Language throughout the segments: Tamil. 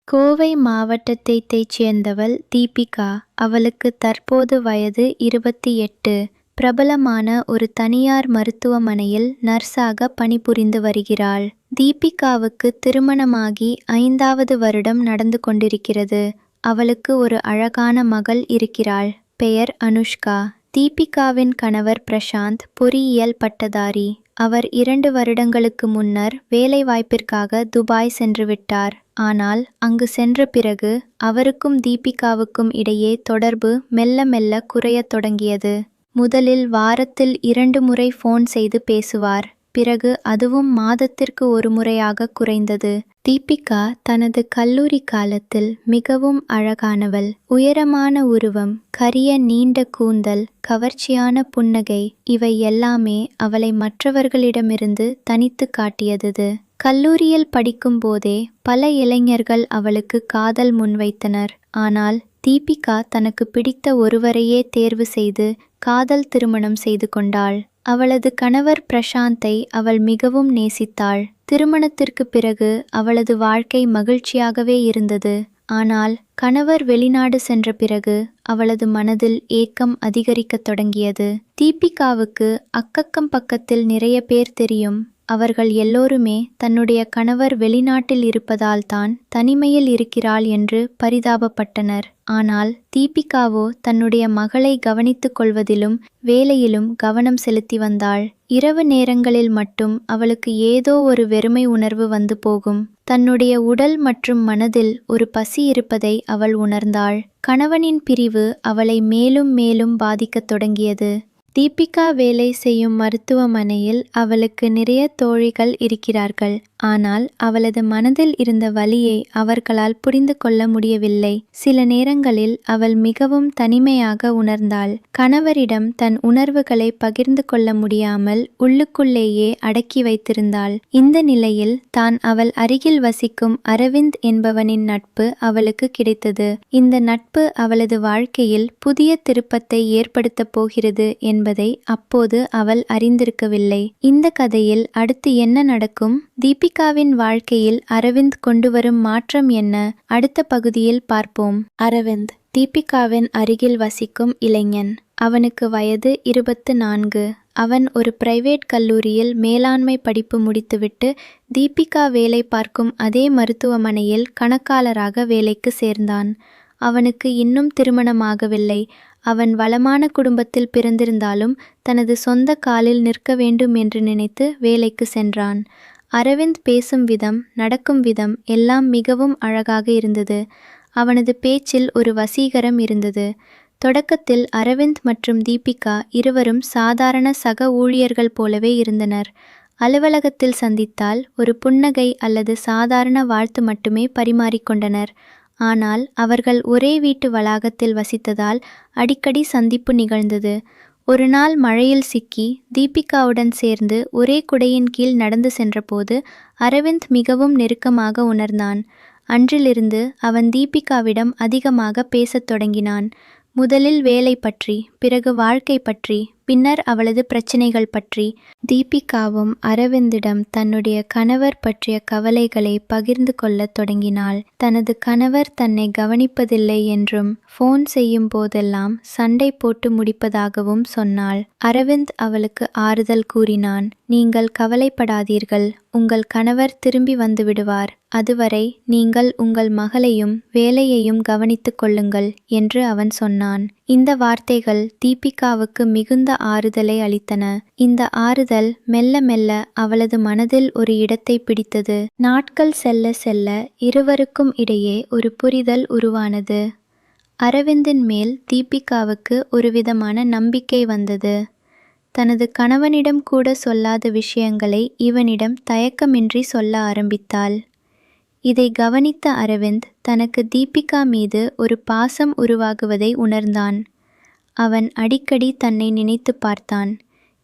கோவை மாவட்டத்தைச் சேர்ந்தவள் தீபிகா. அவளுக்கு தற்போது வயது 28. பிரபலமான ஒரு தனியார் மருத்துவமனையில் நர்ஸாக பணிபுரிந்து வருகிறாள். தீபிகாவுக்கு திருமணமாகி 5வது வருடம் நடந்து கொண்டிருக்கிறது. அவளுக்கு ஒரு அழகான மகள் இருக்கிறாள். பெயர் அனுஷ்கா. தீபிகாவின் கணவர் பிரசாந்த் பொறியியல் பட்டதாரி. அவர் 2 வருடங்களுக்கு முன்னர் வேலைவாய்ப்பிற்காக துபாய் சென்றுவிட்டார். ஆனால் அங்கு சென்ற பிறகு அவருக்கும் தீபிகாவுக்கும் இடையே தொடர்பு மெல்ல மெல்ல குறையத் தொடங்கியது. முதலில் வாரத்தில் 2 முறை ஃபோன் செய்து பேசுவார். பிறகு அதுவும் மாதத்திற்கு ஒரு முறையாக குறைந்தது. தீபிகா தனது கல்லூரி காலத்தில் மிகவும் அழகானவள். உயரமான உருவம், கரிய நீண்ட கூந்தல், கவர்ச்சியான புன்னகை, இவை எல்லாமே அவளை மற்றவர்களிடமிருந்து தனித்து காட்டியது. கல்லூரியில் படிக்கும் போதே பல இளைஞர்கள் அவளுக்கு காதல் முன்வைத்தனர். ஆனால் தீபிகா தனக்கு பிடித்த ஒருவரையே தேர்வு செய்து காதல் திருமணம் செய்து கொண்டாள். அவளது கணவர் பிரசாந்தை அவள் மிகவும் நேசித்தாள். திருமணத்திற்கு பிறகு அவளது வாழ்க்கை மகிழ்ச்சியாகவே இருந்தது. ஆனால் கணவர் வெளிநாடு சென்ற பிறகு அவளது மனதில் ஏக்கம் அதிகரிக்கத் தொடங்கியது. தீபிகாவுக்கு அக்கம் பக்கத்தில் நிறைய பேர் தெரியும். அவர்கள் எல்லோருமே தன்னுடைய கணவர் வெளிநாட்டில் இருப்பதால் தான் தனிமையில் இருக்கிறாள் என்று பரிதாபப்பட்டனர். ஆனால் தீபிகாவோ தன்னுடைய மகளை கவனித்துக் கொள்வதிலும் வேலையிலும் கவனம் செலுத்தி வந்தாள். இரவு நேரங்களில் மட்டும் அவளுக்கு ஏதோ ஒரு வெறுமை உணர்வு வந்து போகும். தன்னுடைய உடல் மற்றும் மனதில் ஒரு பசி இருப்பதை அவள் உணர்ந்தாள். கணவனின் பிரிவு அவளை மேலும் மேலும் பாதிக்கத் தொடங்கியது. தீபிகா வேலை செய்யும் மருத்துவமனையில் அவளுக்கு நிறைய தோழிகள் இருக்கிறார்கள். ஆனால் அவளது மனதில் இருந்த வலியை அவர்களால் புரிந்து கொள்ள முடியவில்லை. சில நேரங்களில் அவள் மிகவும் தனிமையாக உணர்ந்தாள். கணவரிடம் தன் உணர்வுகளை பகிர்ந்து கொள்ள முடியாமல் உள்ளுக்குள்ளேயே அடக்கி வைத்திருந்தாள். இந்த நிலையில் தான் அவள் அருகில் வசிக்கும் அரவிந்த் என்பவனின் நட்பு அவளுக்கு கிடைத்தது. இந்த நட்பு அவளது வாழ்க்கையில் புதிய திருப்பத்தை ஏற்படுத்தப் போகிறது என்பதை அப்போது அவள் அறிந்திருக்கவில்லை. இந்த கதையில் அடுத்து என்ன நடக்கும்? தீபிகாவின் வாழ்க்கையில் அரவிந்த் கொண்டு வரும் மாற்றம் என்ன? அடுத்த பகுதியில் பார்ப்போம். அரவிந்த் தீபிகாவின் அருகில் வசிக்கும் இளைஞன். அவனுக்கு வயது 24. அவன் ஒரு பிரைவேட் கல்லூரியில் மேலாண்மை படிப்பு முடித்துவிட்டு தீபிகா வேலை பார்க்கும் அதே மருத்துவமனையில் கணக்காளராக வேலைக்கு சேர்ந்தான். அவனுக்கு இன்னும் திருமணமாகவில்லை. அவன் வளமான குடும்பத்தில் பிறந்திருந்தாலும் தனது சொந்த காலில் நிற்க வேண்டும் என்று நினைத்து வேலைக்கு சென்றான். அரவிந்த் பேசும் விதம், நடக்கும் விதம் எல்லாம் மிகவும் அழகாக இருந்தது. அவனது பேச்சில் ஒரு வசீகரம் இருந்தது. தொடக்கத்தில் அரவிந்த் மற்றும் தீபிகா இருவரும் சாதாரண சக ஊழியர்கள் போலவே இருந்தனர். அலுவலகத்தில் சந்தித்தால் ஒரு புன்னகை அல்லது சாதாரண வாழ்த்து மட்டுமே பரிமாறிக்கொண்டனர். ஆனால் அவர்கள் ஒரே வீட்டு வளாகத்தில் வசித்ததால் அடிக்கடி சந்திப்பு நிகழ்ந்தது. ஒரு நாள் மழையில் சிக்கி தீபிகாவுடன் சேர்ந்து ஒரே குடையின் கீழ் நடந்து சென்றபோது அரவிந்த் மிகவும் நெருக்கமாக உணர்ந்தான். அன்றிலிருந்து அவன் தீபிகாவிடம் அதிகமாக பேசத் தொடங்கினான். முதலில் வேலை பற்றி, பிறகு வாழ்க்கை பற்றி, பின்னர் அவளது பிரச்சினைகள் பற்றி. தீபிகாவும் அரவிந்திடம் தன்னுடைய கணவர் பற்றிய கவலைகளை பகிர்ந்து கொள்ளத் தொடங்கினாள். தனது கணவர் தன்னை கவனிப்பதில்லை என்றும் ஃபோன் செய்யும் போதெல்லாம் சண்டை போட்டு முடிப்பதாகவும் சொன்னாள். அரவிந்த் அவளுக்கு ஆறுதல் கூறினான். நீங்கள் கவலைப்படாதீர்கள், உங்கள் கணவர் திரும்பி வந்து விடுவார். அதுவரை நீங்கள் உங்கள் மகளையும் வேலையையும் கவனித்துக் கொள்ளுங்கள் என்று அவன் சொன்னான். இந்த வார்த்தைகள் தீபிகாவுக்கு மிகுந்த ஆறுதலை அளித்தன. இந்த ஆறுதல் மெல்ல மெல்ல அவளது மனதில் ஒரு இடத்தை பிடித்தது. நாட்கள் செல்ல செல்ல இருவருக்கும் இடையே ஒரு புரிதல் உருவானது. அரவிந்தின் மேல் தீபிகாவுக்கு ஒரு விதமான நம்பிக்கை வந்தது. தனது கணவனிடம் கூட சொல்லாத விஷயங்களை இவனிடம் தயக்கமின்றி சொல்ல ஆரம்பித்தாள். இதை கவனித்த அரவிந்த் தனக்கு தீபிகா மீது ஒரு பாசம் உருவாகுவதை உணர்ந்தான். அவன் அடிக்கடி தன்னை நினைத்து பார்த்தான்.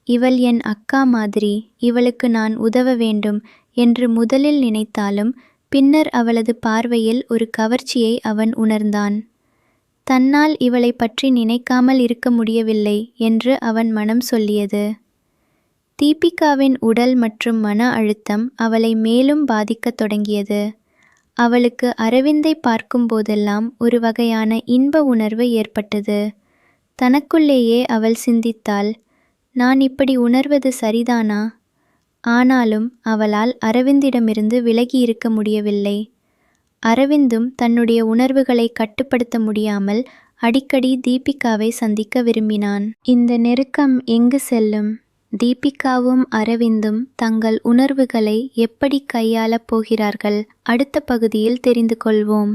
இவள் என் அக்கா மாதிரி, இவளுக்கு நான் உதவ வேண்டும் என்று முதலில் நினைத்தாலும் பின்னர் அவளது பார்வையில் ஒரு கவர்ச்சியை அவன் உணர்ந்தான். தன்னால் இவளை பற்றி நினைக்காமல் இருக்க முடியவில்லை என்று அவன் மனம் சொல்லியது. தீபிகாவின் உடல் மற்றும் மன அழுத்தம் அவளை மேலும் பாதிக்கத் தொடங்கியது. அவளுக்கு அரவிந்தை பார்க்கும்போதெல்லாம் ஒரு வகையான இன்ப உணர்வு ஏற்பட்டது. தனக்குள்ளேயே அவள் சிந்தித்தாள், நான் இப்படி உணர்வது சரிதானா? ஆனாலும் அவளால் அரவிந்திடமிருந்து விலகி இருக்க முடியவில்லை. அரவிந்தும் தன்னுடைய உணர்வுகளை கட்டுப்படுத்த முடியாமல் அடிக்கடி தீபிகாவை சந்திக்க விரும்பினான். இந்த நெருக்கம் எங்கு செல்லும்? தீபிகாவும் அரவிந்தும் தங்கள் உணர்வுகளை எப்படி கையாளப் போகிறார்கள்? அடுத்த பகுதியில் தெரிந்து கொள்வோம்.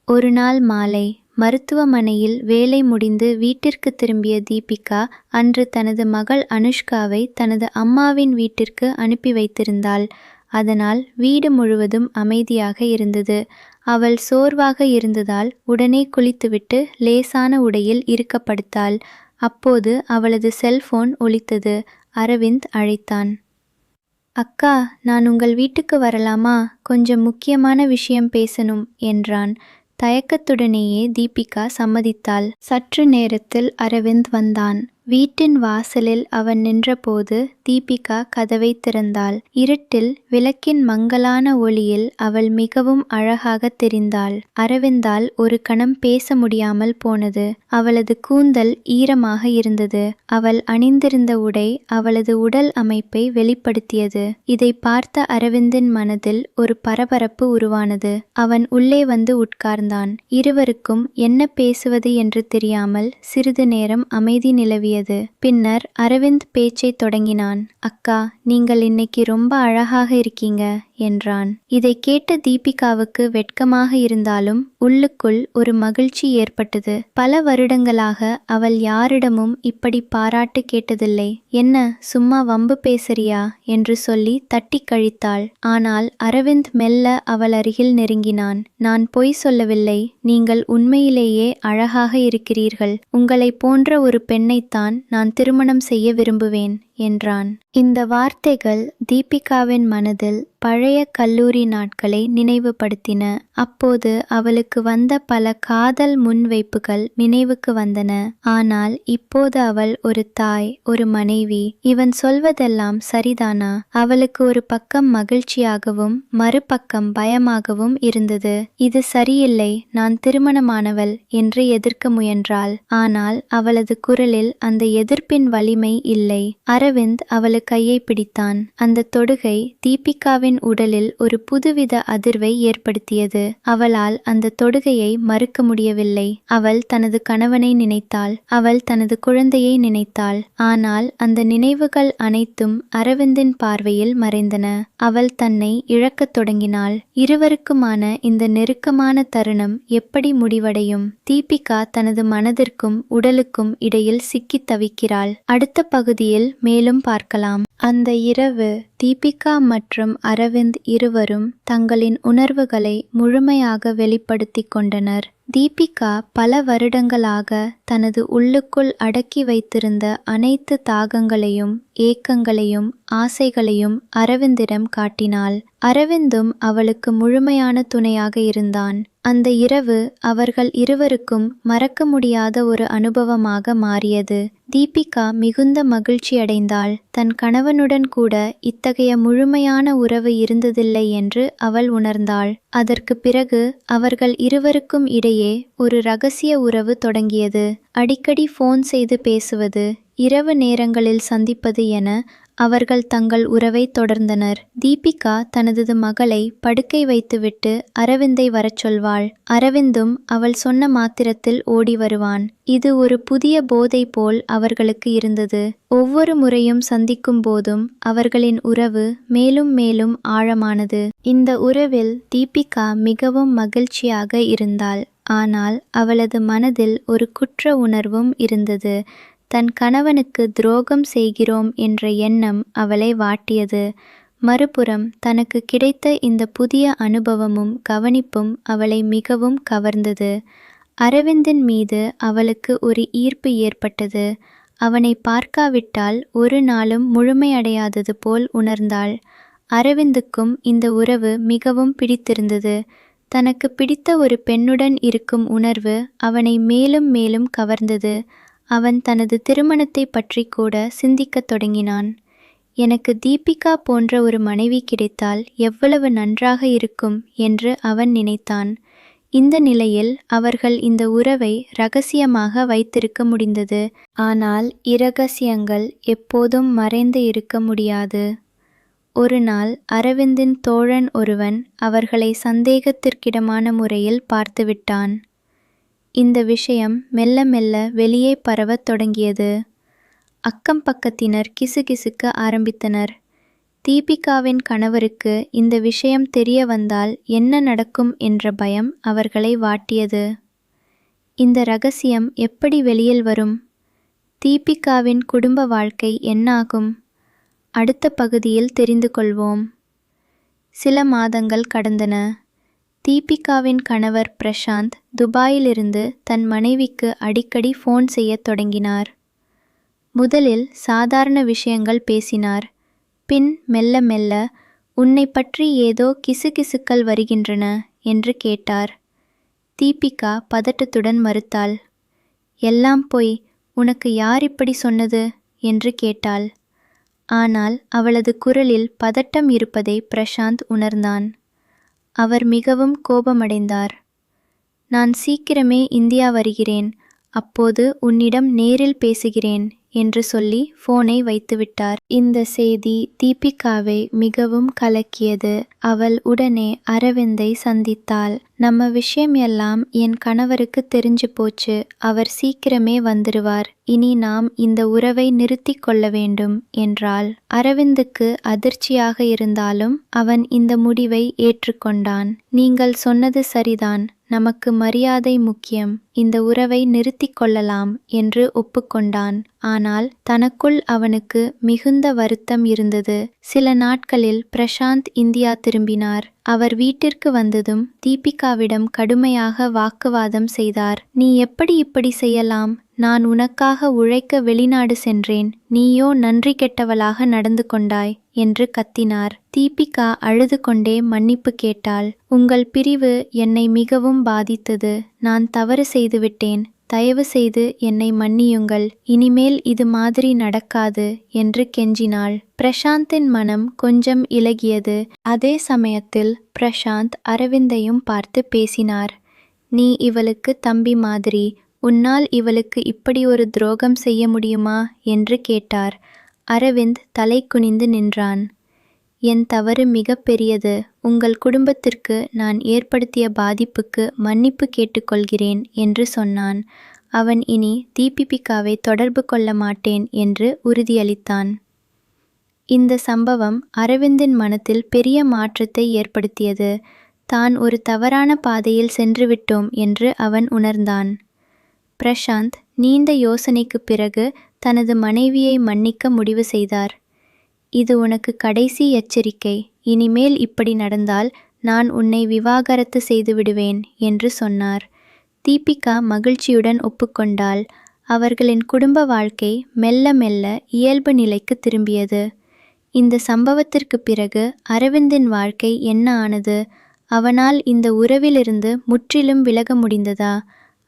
ஒரு நாள் மாலை மருத்துவமனையில் வேலை முடிந்து வீட்டிற்கு திரும்பிய தீபிகா அன்று தனது மகள் அனுஷ்காவை தனது அம்மாவின் வீட்டிற்கு அனுப்பி வைத்திருந்தாள். அதனால் வீடு முழுவதும் அமைதியாக இருந்தது. அவள் சோர்வாக இருந்ததால் உடனே குளித்துவிட்டு லேசான உடையில் இருக்கப்படுத்தாள். அப்போது அவளது செல்போன் ஒலித்தது. அரவிந்த் அழைத்தான். அக்கா, நான் உங்கள் வீட்டுக்கு வரலாமா? கொஞ்சம் முக்கியமான விஷயம் பேசணும் என்றான். தயக்கத்துடனேயே தீபிகா சம்மதித்தாள். சற்று நேரத்தில் அரவிந்த் வந்தான். வீட்டின் வாசலில் அவன் நின்றபோது தீபிகா கதவை திறந்தாள். இருட்டில் விளக்கின் மங்கலான ஒளியில் அவள் மிகவும் அழகாக தெரிந்தாள். அரவிந்தால் ஒரு கணம் பேச முடியாமல் போனது. அவளது கூந்தல் ஈரமாக இருந்தது. அவள் அணிந்திருந்த உடை அவளது உடல் அமைப்பை வெளிப்படுத்தியது. இதை பார்த்த அரவிந்தின் மனதில் ஒரு பரபரப்பு உருவானது. அவன் உள்ளே வந்து உட்கார்ந்தான். இருவருக்கும் என்ன பேசுவது என்று தெரியாமல் சிறிது நேரம் அமைதி நிலவியது. பின்னர் அரவிந்த் பேச்சை தொடங்கினான். அக்கா, நீங்கள் இன்னைக்கு ரொம்ப அழகாக இருக்கீங்க என்றான். இதை கேட்ட தீபிகாவுக்கு வெட்கமாக இருந்தாலும் உள்ளுக்குள் ஒரு மகிழ்ச்சி ஏற்பட்டது. பல வருடங்களாக அவள் யாரிடமும் இப்படி பாராட்டு கேட்டதில்லை. என்ன, சும்மா வம்பு பேசுறியா என்று சொல்லி தட்டி கழித்தாள். ஆனால் அரவிந்த் மெல்ல அவள் அருகில் நெருங்கினான். நான் பொய் சொல்லவில்லை, நீங்கள் உண்மையிலேயே அழகாக இருக்கிறீர்கள். உங்களை போன்ற ஒரு பெண்ணைத்தான் நான் திருமணம் செய்ய விரும்புவேன் என்றான். இந்த வார்த்தைகள் தீபிகாவின் மனதில் பழைய கல்லூரி நாட்களை நினைவுபடுத்தின. அப்போது அவளுக்கு வந்த பல காதல் முன்வைப்புகள் நினைவுக்கு வந்தன. ஆனால் இப்போது அவள் ஒரு தாய், ஒரு மனைவி. இவன் சொல்வதெல்லாம் சரிதானா? அவளுக்கு ஒரு பக்கம் மகிழ்ச்சியாகவும் மறுபக்கம் பயமாகவும் இருந்தது. இது சரியில்லை, நான் திருமணமானவள் என்று எதிர்க்க முயன்றாள். ஆனால் அவளது குரலில் அந்த எதிர்ப்பின் வலிமை இல்லை. அரவிந்த் அவளது கையை பிடித்தான். அந்த தொடுகை தீபிகாவின் உடலில் ஒரு புதுவித அதிர்வை ஏற்படுத்தியது. அவளால் அந்த தொடுகையை மறுக்க முடியவில்லை. அவள் தனது கணவனை நினைத்தாள். அவள் தனது குழந்தையை நினைத்தாள். ஆனால் அந்த நினைவுகள் அனைத்தும் அரவிந்தின் பார்வையில் மறைந்தன. அவள் தன்னை இழக்கத் தொடங்கினாள். இருவருக்குமான இந்த நெருக்கமான தருணம் எப்படி முடிவடையும்? தீபிகா தனது மனதிற்கும் உடலுக்கும் இடையில் சிக்கித் தவிக்கிறாள். அடுத்த பகுதியில் மேலும் பார்க்கலாம். அந்த இரவு தீபிகா மற்றும் அரவிந்த் இருவரும் தங்களின் உணர்வுகளை முழுமையாக வெளிப்படுத்திக் கொண்டனர். தீபிகா பல வருடங்களாக தனது உள்ளுக்குள் அடக்கி வைத்திருந்த அனைத்து தாகங்களையும் ஏக்கங்களையும் ஆசைகளையும் அரவிந்திடம் காட்டினாள். அரவிந்தும் அவளுக்கு முழுமையான துணையாக இருந்தான். அந்த இரவு அவர்கள் இருவருக்கும் மறக்க முடியாத ஒரு அனுபவமாக மாறியது. தீபிகா மிகுந்த மகிழ்ச்சி அடைந்தாள். தன் கணவனுடன் கூட இத்தகைய முழுமையான உறவு இருந்ததில்லை என்று அவள் உணர்ந்தாள். அதற்கு பிறகு அவர்கள் இருவருக்கும் இடையே ஒரு இரகசிய உறவு தொடங்கியது. அடிக்கடி ஃபோன் செய்து பேசுவது, இரவு நேரங்களில் சந்திப்பது என அவர்கள் தங்கள் உறவை தொடர்ந்தனர். தீபிகா தனது மகளை படுக்கை வைத்துவிட்டு அரவிந்தை வரச் சொல்வாள். அரவிந்தும் அவள் சொன்ன மாத்திரத்தில் ஓடி வருவான். இது ஒரு புதிய போதை போல் அவர்களுக்கு இருந்தது. ஒவ்வொரு முறையும் சந்திக்கும் போதும் அவர்களின் உறவு மேலும் மேலும் ஆழமானது. இந்த உறவில் தீபிகா மிகவும் மகிழ்ச்சியாக இருந்தாள். ஆனால் அவளது மனதில் ஒரு குற்ற உணர்வும் இருந்தது. தன் கணவனுக்கு துரோகம் செய்கிறோம் என்ற எண்ணம் அவளை வாட்டியது. மறுபுறம் தனக்கு கிடைத்த இந்த புதிய அனுபவமும் கவனிப்பும் அவளை மிகவும் கவர்ந்தது. அரவிந்தின் மீது அவளுக்கு ஒரு ஈர்ப்பு ஏற்பட்டது. அவனை பார்க்காவிட்டால் ஒரு நாளும் முழுமையடையாதது போல் உணர்ந்தாள். அரவிந்துக்கும் இந்த உறவு மிகவும் பிடித்திருந்தது. தனக்கு பிடித்த ஒரு பெண்ணுடன் இருக்கும் உணர்வு அவனை மேலும் மேலும் கவர்ந்தது. அவன் தனது திருமணத்தை பற்றி கூட சிந்திக்கத் தொடங்கினான். எனக்கு தீபிகா போன்ற ஒரு மனைவி கிடைத்தால் எவ்வளவு நன்றாக இருக்கும் என்று அவன் நினைத்தான். இந்த நிலையில் அவர்கள் இந்த உறவை இரகசியமாக வைத்திருக்க முடிந்தது. ஆனால் இரகசியங்கள் எப்போதும் மறைந்து இருக்க முடியாது. ஒரு நாள் அரவிந்தின் தோழன் ஒருவன் அவர்களை சந்தேகத்திற்கிடமான முறையில் பார்த்துவிட்டான். இந்த விஷயம் மெல்ல மெல்ல வெளியே பரவத் தொடங்கியது. அக்கம் பக்கத்தினர் கிசுகிசுக்க ஆரம்பித்தனர். தீபிகாவின் கணவருக்கு இந்த விஷயம் தெரிய வந்தால் என்ன நடக்கும் என்ற பயம் அவர்களை வாட்டியது. இந்த ரகசியம் எப்படி வெளியில் வரும்? தீபிகாவின் குடும்ப வாழ்க்கை என்னாகும்? அடுத்த பகுதியில் தெரிந்து கொள்வோம். சில மாதங்கள் கடந்தன. தீபிகாவின் கணவர் பிரசாந்த் துபாயிலிருந்து தன் மனைவிக்கு அடிக்கடி ஃபோன் செய்யத் தொடங்கினார். முதலில் சாதாரண விஷயங்கள் பேசினார். பின் மெல்ல மெல்ல உன்னை பற்றி ஏதோ கிசுகிசுக்கள் வருகின்றன என்று கேட்டார். தீபிகா பதட்டத்துடன் மறுத்தாள். எல்லாம் பொய், உனக்கு யார் இப்படி சொன்னது என்று கேட்டாள். ஆனால் அவளது குரலில் பதட்டம் இருப்பதை பிரசாந்த் உணர்ந்தான். அவர் மிகவும் கோபமடைந்தார். நான் சீக்கிரமே இந்தியா வருகிறேன், அப்போது உன்னிடம் நேரில் பேசுகிறேன் என்று சொல்லி ஃபோனை வைத்துவிட்டார். இந்த செய்தி தீபிகாவை மிகவும் கலக்கியது. அவள் உடனே அரவிந்தை சந்தித்தாள். நம்ம விஷயம் எல்லாம் என் கணவருக்கு தெரிஞ்சு போச்சு, அவர் சீக்கிரமே வந்துடுவார், இனி நாம் இந்த உறவை நிறுத்தி கொள்ள வேண்டும் என்றாள். அரவிந்துக்கு அதிர்ச்சியாக இருந்தாலும் அவன் இந்த முடிவை ஏற்றுக்கொண்டான். நீங்கள் சொன்னது சரிதான், நமக்கு மரியாதை முக்கியம், இந்த உறவை நிறுத்தி கொள்ளலாம் என்று ஒப்புக்கொண்டான். ஆனால் தனக்குள் அவனுக்கு மிகுந்த வருத்தம் இருந்தது. சில நாட்களில் பிரசாந்த் இந்தியா திரும்பினார். அவர் வீட்டிற்கு வந்ததும் தீபிகாவிடம் கடுமையாக வாக்குவாதம் செய்தார். நீ எப்படி இப்படி செய்யலாம்? நான் உனக்காக உழைக்க வெளிநாடு சென்றேன், நீயோ நன்றி கெட்டவளாக நடந்து கொண்டாய் என்று கத்தினார். தீபிகா அழுது கொண்டே மன்னிப்பு கேட்டாள். உங்கள் பிரிவு என்னை மிகவும் பாதித்தது, நான் தவறு செய்துவிட்டேன், தயவு செய்து என்னை மன்னியுங்கள், இனிமேல் இது மாதிரி நடக்காது என்று கெஞ்சினாள். பிரசாந்தின் மனம் கொஞ்சம் இலகியது. அதே சமயத்தில் பிரசாந்த் அரவிந்தையும் பார்த்து பேசினார். நீ இவளுக்கு தம்பி மாதிரி, உன்னால் இவளுக்கு இப்படி ஒரு துரோகம் செய்ய முடியுமா என்று கேட்டார். அரவிந்த் தலை குனிந்து நின்றான். என் தவறு மிக பெரியது, உங்கள் குடும்பத்திற்கு நான் ஏற்படுத்திய பாதிப்புக்கு மன்னிப்பு கேட்டுக்கொள்கிறேன் என்று சொன்னான். அவன் இனி தீபிகாவை தொடர்பு கொள்ள மாட்டேன் என்று உறுதியளித்தான். இந்த சம்பவம் அரவிந்தின் மனத்தில் பெரிய மாற்றத்தை ஏற்படுத்தியது. தான் ஒரு தவறான பாதையில் சென்றுவிட்டோம் என்று அவன் உணர்ந்தான். பிரசாந்த் நீண்ட யோசனைக்கு பிறகு தனது மனைவியை மன்னிக்க முடிவு செய்தார். இது உனக்கு கடைசி எச்சரிக்கை, இனிமேல் இப்படி நடந்தால் நான் உன்னை விவாகரத்து செய்து விடுவேன் என்று சொன்னார். தீபிகா மகிழ்ச்சியுடன் ஒப்புக்கொண்டாள். அவர்களின் குடும்ப வாழ்க்கை மெல்ல மெல்ல இயல்பு நிலைக்கு திரும்பியது. இந்த சம்பவத்திற்கு பிறகு அரவிந்தின் வாழ்க்கை என்ன ஆனது? அவனால் இந்த உறவிலிருந்து முற்றிலும் விலக முடிந்ததா?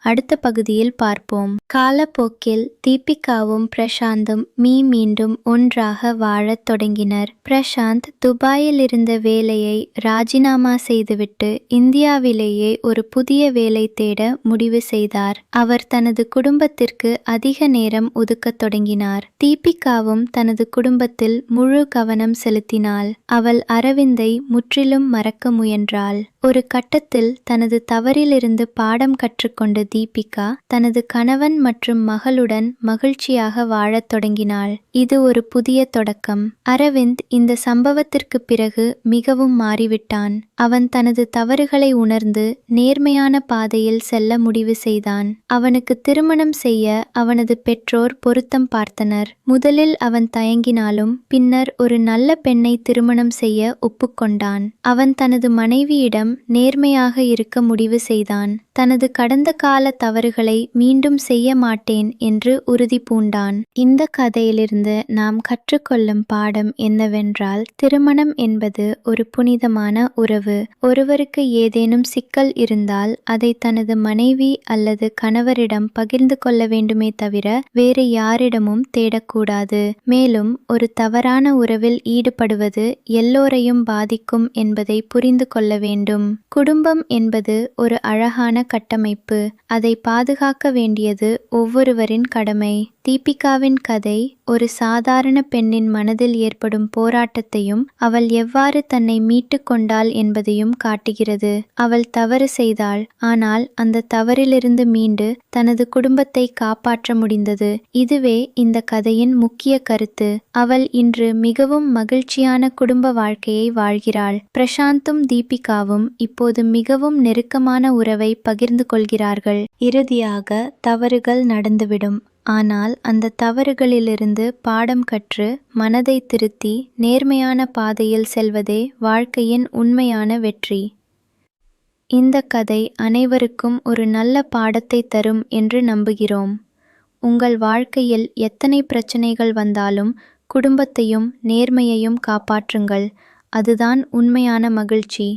அடுத்த பகுதியில் பார்ப்போம். காலப்போக்கில் தீபிகாவும் பிரசாந்தும் மீண்டும் ஒன்றாக வாழத் தொடங்கினர். பிரசாந்த் துபாயில் இருந்த வேலையை ராஜினாமா செய்துவிட்டு இந்தியாவிலேயே ஒரு புதிய வேலை தேட முடிவு செய்தார். அவர் தனது குடும்பத்திற்கு அதிக நேரம் ஒதுக்கத் தொடங்கினார். தீபிகாவும் தனது குடும்பத்தில் முழு கவனம் செலுத்தினாள். அவள் அரவிந்தை முற்றிலும் மறக்க முயன்றாள். ஒரு கட்டத்தில் தனது தவறிலிருந்து பாடம் கற்றுக்கொண்ட தீபிகா தனது கணவன் மற்றும் மகளுடன் மகிழ்ச்சியாக வாழத் தொடங்கினாள். இது ஒரு புதிய தொடக்கம். அரவிந்த் இந்த சம்பவத்திற்கு பிறகு மிகவும் மாறிவிட்டான். அவன் தனது தவறுகளை உணர்ந்து நேர்மையான பாதையில் செல்ல முடிவு செய்தான். அவனுக்கு திருமணம் செய்ய அவனது பெற்றோர் பொருத்தம் பார்த்தனர். முதலில் அவன் தயங்கினாலும் பின்னர் ஒரு நல்ல பெண்ணை திருமணம் செய்ய ஒப்புக்கொண்டான். அவன் தனது மனைவியிடம் நேர்மையாக இருக்க முடிவு செய்தான். தனது கடந்த கால தவறுகளை மீண்டும் செய்ய மாட்டேன் என்று உறுதி பூண்டான். இந்த கதையிலிருந்து நாம் கற்றுக்கொள்ளும் பாடம் என்னவென்றால், திருமணம் என்பது ஒரு புனிதமான உறவு. ஒருவருக்கு ஏதேனும் சிக்கல் இருந்தால் அதை தனது மனைவி அல்லது கணவரிடம் பகிர்ந்து கொள்ள வேண்டுமே தவிர வேறு யாரிடமும் தேடக்கூடாது. மேலும் ஒரு தவறான உறவில் ஈடுபடுவது எல்லோரையும் பாதிக்கும் என்பதை புரிந்து கொள்ள வேண்டும். குடும்பம் என்பது ஒரு அழகான கட்டமைப்பு. அதை பாதுகாக்க வேண்டியது ஒவ்வொருவரின் கடமை. தீபிகாவின் கதை ஒரு சாதாரண பெண்ணின் மனதில் ஏற்படும் போராட்டத்தையும் அவள் எவ்வாறு தன்னை மீட்டு கொண்டாள் என்பதையும் காட்டுகிறது. அவள் தவறு செய்தாள், ஆனால் அந்த தவறிலிருந்து மீண்டு தனது குடும்பத்தை காப்பாற்ற முடிந்தது. இதுவே இந்த கதையின் முக்கிய கருத்து. அவள் இன்று மிகவும் மகிழ்ச்சியான குடும்ப வாழ்க்கையை வாழ்கிறாள். பிரசாந்தும் தீபிகாவும் இப்போது மிகவும் நெருக்கமான உறவை பகிர்ந்து கொள்கிறார்கள். இறுதியாக தவறுகள் நடந்துவிடும். ஆனால் அந்த தவறுகளிலிருந்து பாடம் கற்று மனதை திருத்தி நேர்மையான பாதையில் செல்வதே வாழ்க்கையின் உண்மையான வெற்றி. இந்த கதை அனைவருக்கும் ஒரு நல்ல பாடத்தை தரும் என்று நம்புகிறோம். உங்கள் வாழ்க்கையில் எத்தனை பிரச்சனைகள் வந்தாலும் குடும்பத்தையும் நேர்மையையும் காப்பாற்றுங்கள். அதுதான் உண்மையான மகிழ்ச்சி.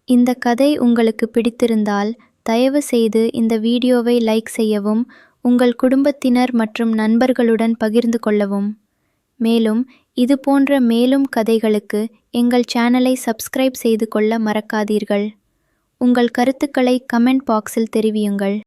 இந்த கதை உங்களுக்கு பிடித்திருந்தால் தயவு செய்து இந்த வீடியோவை லைக் செய்யவும், உங்கள் குடும்பத்தினர் மற்றும் நண்பர்களுடன் பகிர்ந்து கொள்ளவும். மேலும் இது போன்ற மேலும் கதைகளுக்கு எங்கள் சேனலை சப்ஸ்கிரைப் செய்து கொள்ள மறக்காதீர்கள். உங்கள் கருத்துக்களை கமெண்ட் பாக்ஸில் தெரிவியுங்கள்.